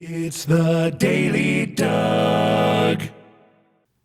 It's the Daily Doug.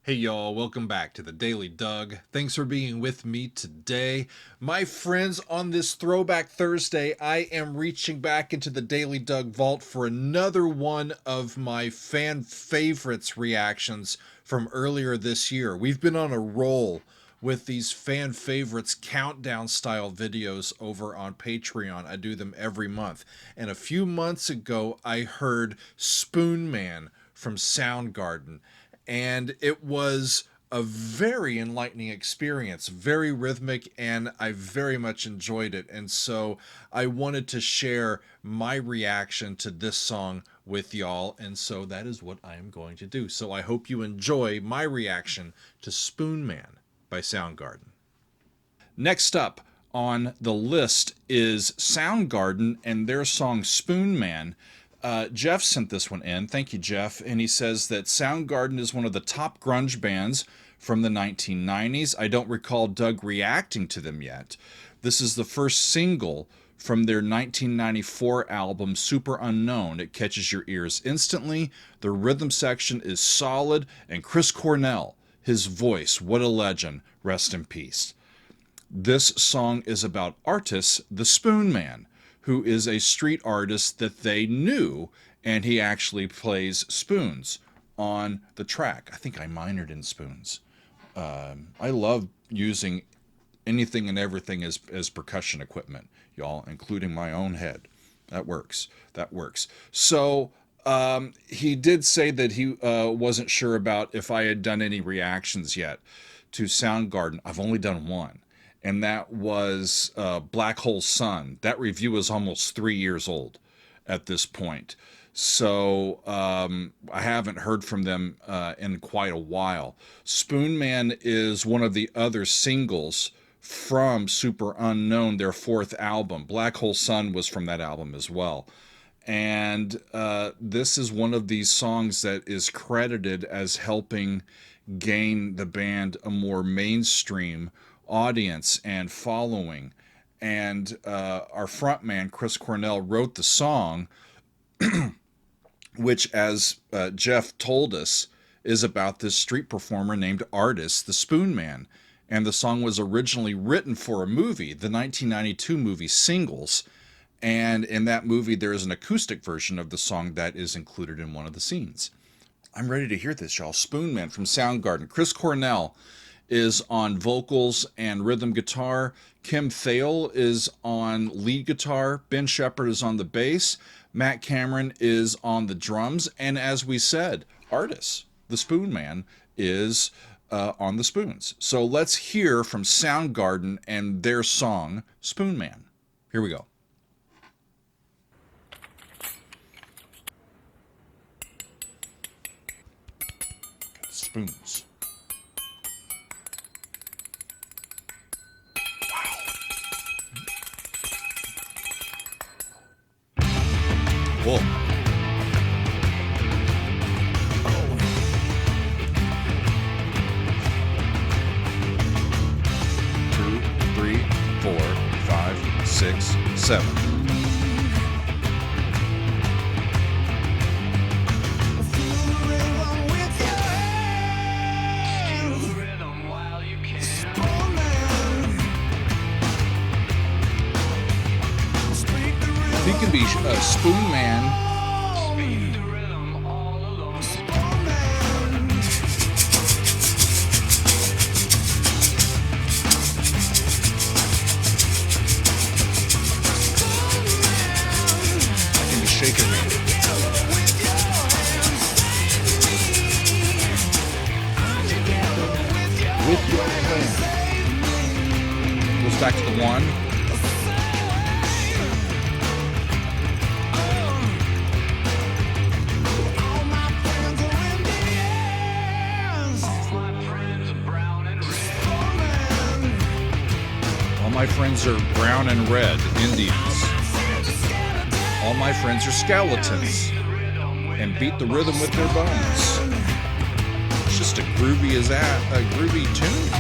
Hey y'all, welcome back to the Daily Doug. Thanks for being with me today. My friends, on this Throwback Thursday, I am reaching back into the Daily Doug vault for another one of my fan favorites reactions from earlier this year. We've been on a roll with these fan favorites countdown style videos over on Patreon. I do them every month. And a few months ago, I heard Spoonman from Soundgarden. And it was a very enlightening experience, very rhythmic, and I very much enjoyed it. And so I wanted to share my reaction to this song with y'all, and so that is what I am going to do. So I hope you enjoy my reaction to Spoonman by Soundgarden. Next up on the list is Soundgarden and their song Spoonman. Jeff sent this one in. Thank you, Jeff. And he says that Soundgarden is one of the top grunge bands from the 1990s. I don't recall Doug reacting to them yet. This is the first single from their 1994 album, Super Unknown. It catches your ears instantly. The rhythm section is solid. And Chris Cornell, his voice, what a legend. Rest in peace. This song is about Artis, the Spoonman, who is a street artist that they knew, and he actually plays spoons on the track. I think I minored in spoons. I love using anything and everything as percussion equipment, y'all, including my own head. That works. That works. So he did say that he wasn't sure about if I had done any reactions yet to Soundgarden. I've only done one. And that was Black Hole Sun. That review is almost 3 years old at this point. So I haven't heard from them in quite a while. Spoonman is one of the other singles from Super Unknown, their fourth album. Black Hole Sun was from that album as well. And this is one of these songs that is credited as helping gain the band a more mainstream audience and following. And our frontman, Chris Cornell, wrote the song, which, as Jeff told us, is about this street performer named Artis, the Spoonman. And the song was originally written for a movie, the 1992 movie Singles. And in that movie, there is an acoustic version of the song that is included in one of the scenes. I'm ready to hear this, y'all. Spoonman from Soundgarden. Chris Cornell is on vocals and rhythm guitar. Kim Thale is on lead guitar. Ben Shepherd is on the bass. Matt Cameron is on the drums. And as we said, Artis, the Spoonman, is on the spoons. So let's hear from Soundgarden and their song, Spoonman. Here we go. Spoons. Whoa. Two, three, 4, 5, 6, 7. He can be a Spoonman. I can be Shaker Man. With your hand. Goes back to the one. My friends are brown and red Indians. All my friends are skeletons and beat the rhythm with their bones. It's just a groovy tune.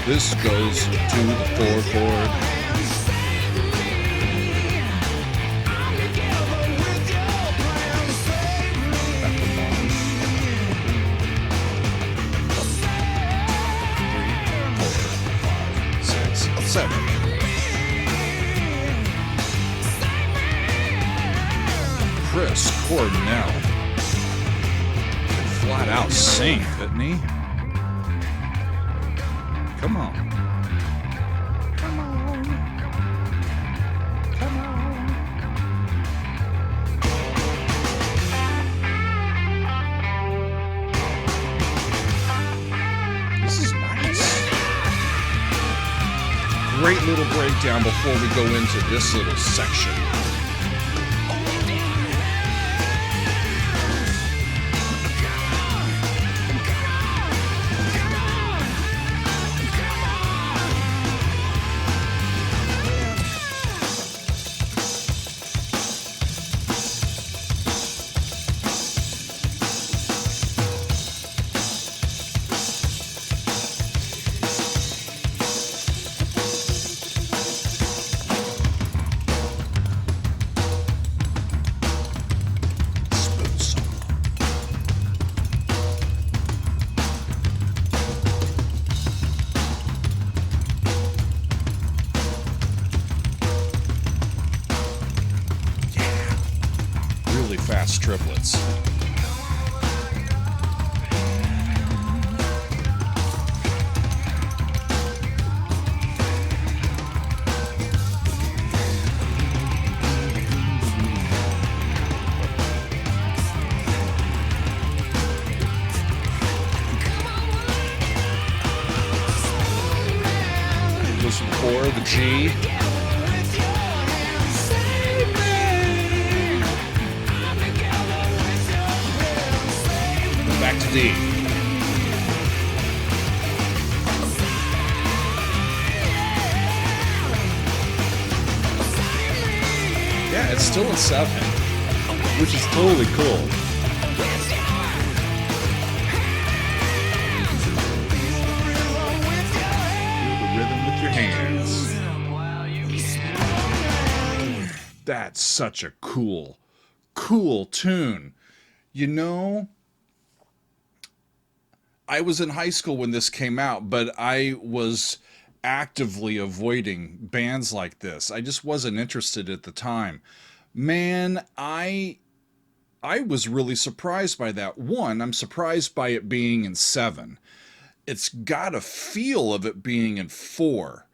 This goes to the 4 chord. 7. Chris Cornell could flat out sing, couldn't he? Come on. Come on. Come on. This is nice. Great little breakdown before we go into this little section. Fast triplets. Goes from 4, the G. Back to D. Yeah, it's still in 7, which is totally cool. Feel the rhythm with your hands. That's such a cool tune. You know, I was in high school when this came out, but I was actively avoiding bands like this. I just wasn't interested at the time. Man, I was really surprised by that. One, I'm surprised by it being in 7. It's got a feel of it being in 4,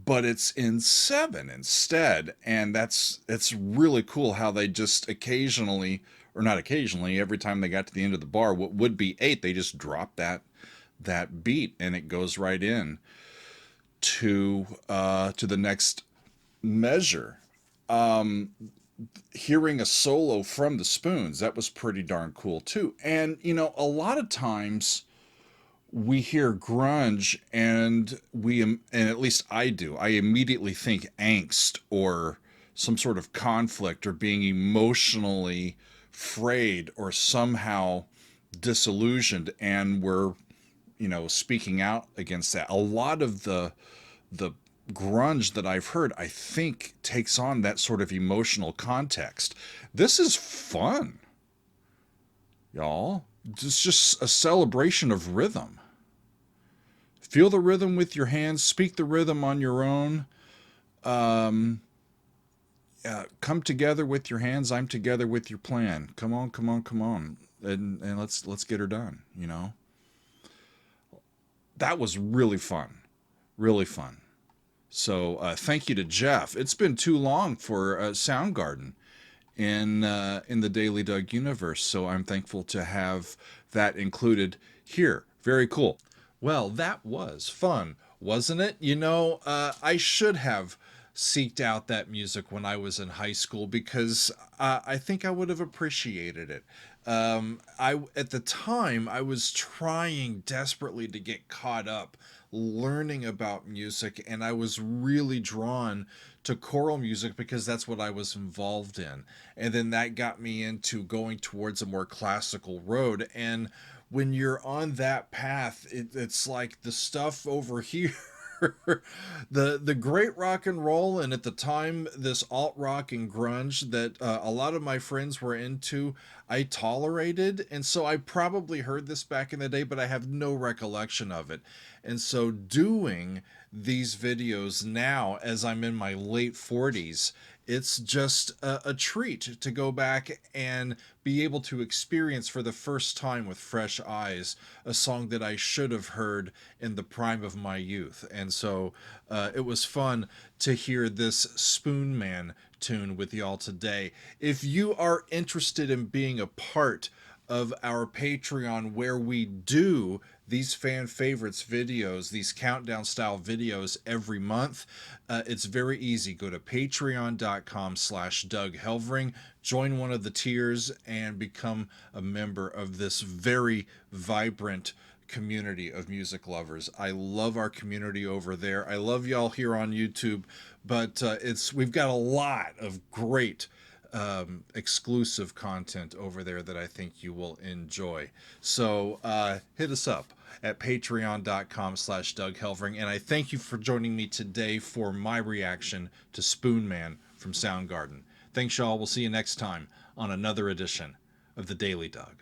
but it's in 7 instead. And it's really cool how they just occasionally, or not occasionally, every time they got to the end of the bar, what would be 8, they just drop that beat and it goes right in to the next measure. Hearing a solo from the Spoons, that was pretty darn cool too. And you know, a lot of times we hear grunge and at least I do, I immediately think angst or some sort of conflict or being emotionally frayed or somehow disillusioned, and we're, you know, speaking out against that. A lot of the grunge that I've heard, I think, takes on that sort of emotional context. This is fun, y'all. It's just a celebration of rhythm. Feel the rhythm with your hands, speak the rhythm on your own. Come together with your hands. I'm together with your plan. Come on, come on, come on, and let's get her done. You know, that was really fun, really fun. So thank you to Jeff. It's been too long for Soundgarden in the Daily Doug universe, so I'm thankful to have that included here. Very cool. Well, that was fun, wasn't it? You know, I should have seeked out that music when I was in high school because I think I would have appreciated it. At the time, I was trying desperately to get caught up learning about music, and I was really drawn to choral music because that's what I was involved in. And then that got me into going towards a more classical road. And when you're on that path, it's like the stuff over here. The great rock and roll, and at the time this alt rock and grunge that a lot of my friends were into, I tolerated, and so I probably heard this back in the day, but I have no recollection of it. And so doing these videos now as I'm in my late 40s. It's just a treat to go back and be able to experience for the first time with fresh eyes a song that I should have heard in the prime of my youth. And so it was fun to hear this Spoonman tune with y'all today. If you are interested in being a part of our Patreon, where we do these fan favorites videos, these countdown style videos every month, it's very easy. Go to patreon.com/Doug Helvering, join one of the tiers, and become a member of this very vibrant community of music lovers. I love our community over there. I love y'all here on YouTube, but we've got a lot of great exclusive content over there that I think you will enjoy. So hit us up at patreon.com/Doug Helvering. And I thank you for joining me today for my reaction to Spoonman from Soundgarden. Thanks, y'all. We'll see you next time on another edition of The Daily Doug.